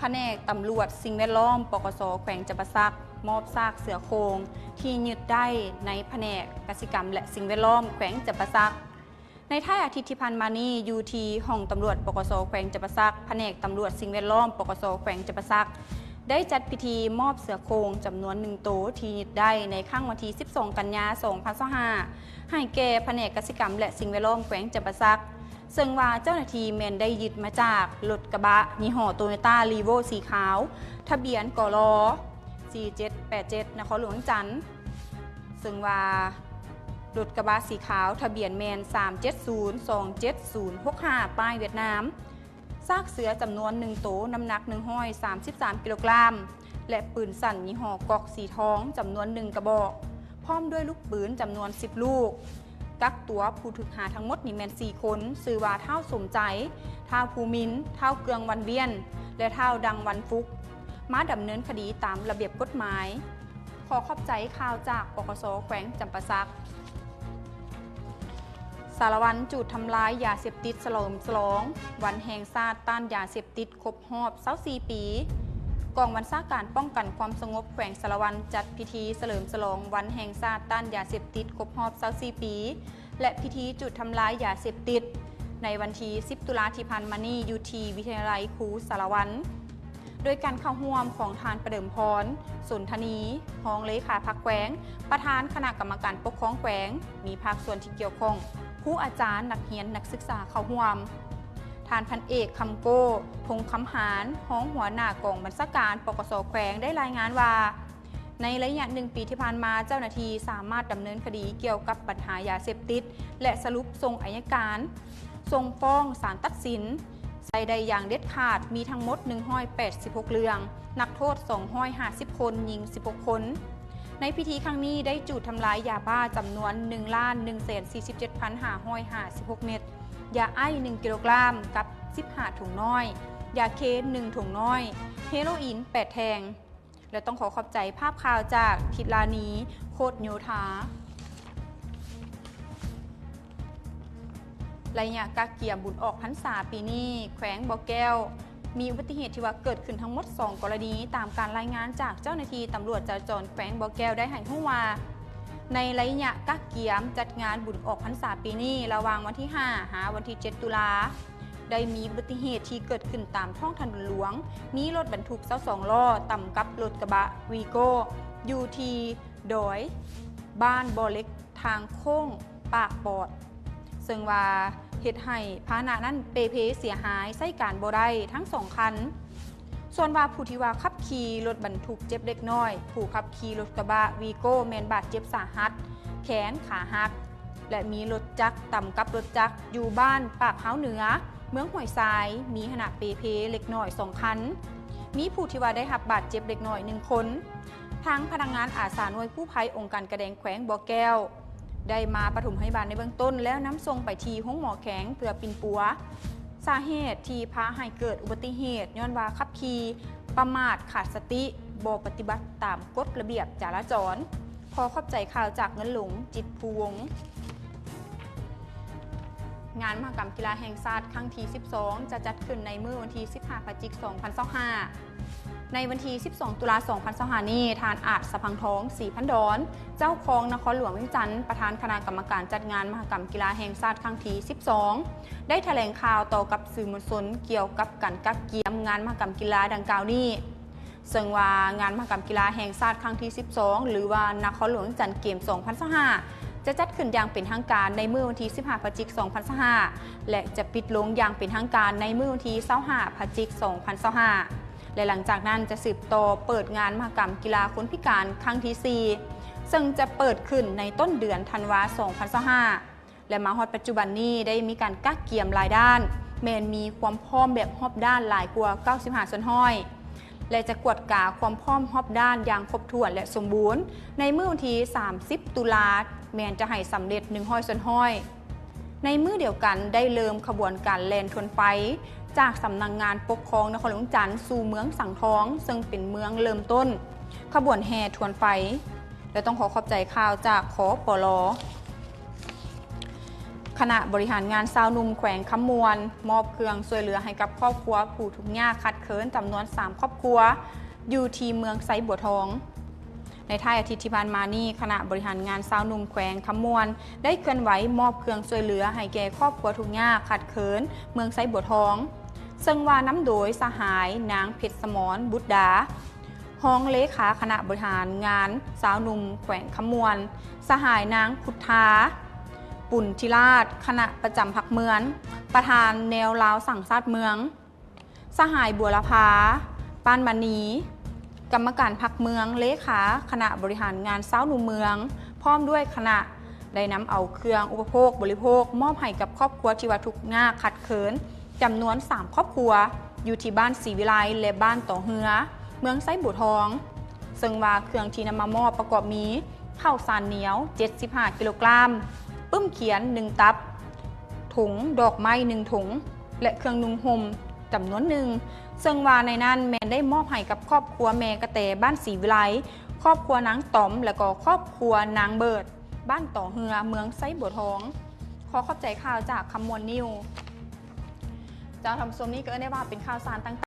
แผนกตำรวจสิ่งแวดล้อมปกส.แขวงจำปาสักมอบซากเสือโคร่งที่ยึดได้ในแผนกกสิกรรมและสิ่งแวดล้อมแขวงจำปาสักในท้ายอาทิตย์ที่ผ่านมานี้อยู่ที่ห้องตำรวจปกส.แขวงจำปาสักแผนกตำรวจสิ่งแวดล้อมปกส.แขวงจำปาสักได้จัดพิธีมอบเสือโคร่งจำนวน1 ตัวที่ยึดได้ในค่ำวันที่12 กันยายน 2025ให้แก่แผนกกสิกรรมและสิ่งแวดล้อมแขวงจำปาสักซึ่งว่าเจ้าหน้าที่แมนได้ยึดมาจากรถกระบะยี่ห้อโตโยต้ารีโวสีขาวทะเบียนกล4787นครหลวงจันทร์ซึ่งว่ารถกระบะสีขาวทะเบียนแมน3702765ป้ายเวียดนามซากเสือจำนวน1 ตัวน้ำหนัก133 กิโลกรัมและปืนสั่นยี่ห้อกอกสีทองจำนวน1 กระบอกพร้อมด้วยลูกปืนจำนวน10 ลูกกักตัวผู้ถูกหาทั้งหมดนี่แมน4 คนชื่อว่าเท่าสมใจเท่าภูมินเท่าเกืองวันเวียนและเท่าดังวันฟุกมาดำเนินคดีตามระเบียบกฎหมายขอขอบใจข่าวจากปกส.แขวงจำปาสักสารวัตรจุดทำลายยาเสพติดเฉลิมฉลองวันแห่งชาติต้านยาเสพติดครบรอบ24 ปีกองบัญชาการป้องกันความสงบแขวงสารวัตรจัดพิธีเฉลิมฉลองวันแห่งชาติต้านยาเสพติดครบรอบ24 ปีและพิธีจุดทำลายยาเสพติดในวันที่10 ตุลาที่ผ่านมานี้อยู่ที่วิทยาลัยครูสารวัตรโดยการเข้าร่วมของทานประเดิมพรสุนทนีรองเลขาพรรคแขวงประธานคณะกรรมการปกครองแขวงมีภาคส่วนที่เกี่ยวข้องผู้อาจารย์นักเรียนนักศึกษาเข้าร่วมทานพันเอกคำโก้พงคำหารห้องหัวหน้ากองบัญชาการปกส.แขวงได้รายงานว่าในระยะ1 ปีที่ผ่านมาเจ้าหน้าที่สามารถดำเนินคดีเกี่ยวกับปัญหายาเสพติดและสรุปส่งอัยการส่งฟ้องศาลตัดสินใส่ใดอย่างเด็ดขาดมีทั้งหมด186 เรื่องนักโทษ250 คนหญิง16 คนในพิธีครั้งนี้ได้จุดทำลายยาบ้าจำนวน 1,147,556 เม็ดยาไอ1 กิโลกรัมกับ15 ถุงน้อยยาเค1 ถุงน้อยเฮโรอีน8 แท่งและต้องขอบใจภาพข่าวจากทิลานีโคตรโยธาระยะกักเกี่ยมบุญออกพรรษาปีนี้แขวงบ่อแก้วมีอุบัติเหตุที่ว่าเกิดขึ้นทั้งหมด2 กรณีตามการรายงานจากเจ้าหน้าที่ตำรวจจราจรแขวงบ่อแก้วได้ให้รู้ว่าในระยะกักเกี่ยมจัดงานบุญออกพรรษาปีนี้ระหว่างวันที่5 หาวันที่7 ตุลาได้มีอุบัติเหตุที่เกิดขึ้นตามท้องถนนหลวงมีรถบรรทุก22 ล้อต่ำกับรถกระบะวีโก้อยู่ที่โดยบ้านบ่อเล็กทางโค้งปากปอดซึ่งว่าเหตุให้พาหนะนั้นเปเสียหายใส่การบ่ได้ทั้ง2 คันส่วนว่าผู้ที่ว่าขับขี่รถบรรทุกเจ็บเล็กน้อยผู้ขับขี่รถกระบะวีโก้แมนบาดเจ็บสาหัสแขนขาหักและมีรถจักรต่ำกับรถจักรอยู่บ้านปากเฮ้าเหนือเมืองห้วยทรายมีขนาดเปเล็กน้อย2 คันมีผู้ที่ว่าได้รับบาดเจ็บเล็กน้อย1 คนทั้งพนักงานอาสาหน่วยกู้ภัยองค์การกระแดงแขวงบ่อแก้วได้มาปฐมพยาบาลในเบื้องต้นแล้วน้ำส่งไปที่ห้องหมอแข็งเพื่อปิ่นปัวสาเหตุที่พาให้เกิดอุบัติเหตุย้อนว่าขับขี่ประมาทขาดสติบ่ปฏิบัติตามกฎระเบียบจราจรขอขอบใจข่าวจากเงินหลงจิตภูวงศ์งานมหกรรมกีฬาแห่งชาติครั้งที่12จะจัดขึ้นในมื้อวันที่15 พฤศจิกายน 2025ในวันที่12 ตุลาคม 2025นี้ทานอาจสะพังทองศรีพันดอนเจ้าของนครหลวงวิจันทร์ประธานคณะกรรมการจัดงานมหกรรมกีฬาแห่งชาติครั้งที่12ได้แถลงข่าวต่อกับสื่อมวลชนเกี่ยวกับการกักเกี่ยมงานมหกรรมกีฬาดังกล่าวนี้ซึ่งว่างานมหกรรมกีฬาแห่งชาติครั้งที่12หรือว่านครหลวงวิจันทร์เกม 2025จะจัดขึ้นอย่างเป็นทางการในมื้อวันที่15 พฤศจิกายน 2025และจะปิดลงอย่างเป็นทางการในมื้อวันที่25 พฤศจิกายน 2025และหลังจากนั้นจะสืบต่อเปิดงานมหกรรมกีฬาคนพิการครั้งที่4ซึ่งจะเปิดขึ้นในต้นเดือนธันวาคม 2025และมาฮอดปัจจุบันนี้ได้มีการกักเกี่ยมหลายด้านแม้นมีความพร้อมแบบรอบด้านหลายกว่า95 ส่วนห้อยและจะกวดกาความพร้อมรอบด้านอย่างครบถ้วนและสมบูรณ์ในมื้อวันที่30 ตุลาแม้นจะให้สำเร็จ100 ส่วนห้อยในมื้อเดียวกันได้เริ่มขบวนการแล่นทวนไฟจากสำนักงานปกครองนครหลวงจันทร์สู่เมืองสังทองซึ่งเป็นเมืองเริ่มต้นขบวนแห่ทวนไฟและต้องขอบใจข่าวจากขปล.ข คณะบริหารงานสาวหนุ่มแขวงคำมวลมอบเครื่องช่วยเหลือให้กับครอบครัวผู้ทุกข์ยากขัดเคินจำนวน3ครอบครัวอยู่ที่เมืองไซบัวทองในท้ายอาทิตย์ที่ผ่านมานี้คณะบริหารงานสาวหนุ่มแขวงคำมวลได้เคลื่อนไหวมอบเครื่องช่วยเหลือให้แก่ครอบครัวทุกข์ยากขัดเคินเมืองไซบัวทองซึ่งว่าน้ำโดยสหายนางเพชรสมรบุตรดาห้องเลขาคณะบริหารงานสาวหนุ่มแขวงคำมวลสหายนางพุทธาปุณธิราชคณะประจำพรรคเมืองประธานแนวลาวสั่งซาดเมืองสหายบัวละพาปานมณีกรรมการพรรคเมืองเลขาคณะบริหารงานสาวหนุ่มเมืองพร้อมด้วยคณะได้นำเอาเครื่องอุปโภคบริโภคมอบให้กับครอบครัวที่ว่าทุกข์ยากขัดเคินจำนวน3ครอบครัวอยู่ที่บ้านศรีวิไลและบ้านต่อเฮือเมืองไซบัวทองซึ่งว่าเครื่องที่นำมามอบประกอบมีข้าวสารเหนียว75กิโลกรัมปึ้มเขียน1ตับถุงดอกไม้1ถุงและเครื่องนุ่งห่มจำนวนหนึ่งซึ่งว่าในนั้นแม่ได้มอบให้กับครอบครัวแม่กระแตบ้านศรีวิไลครอบครัวนางต๋อมและก็ครอบครัวนางเบิดบ้านต่อเฮือเมืองไซบัวทองขอขอบใจข่าวจากคำมวลนิวเจ้าทำส่วนนี้ก็ได้ว่าเป็นข่าวสารต่าง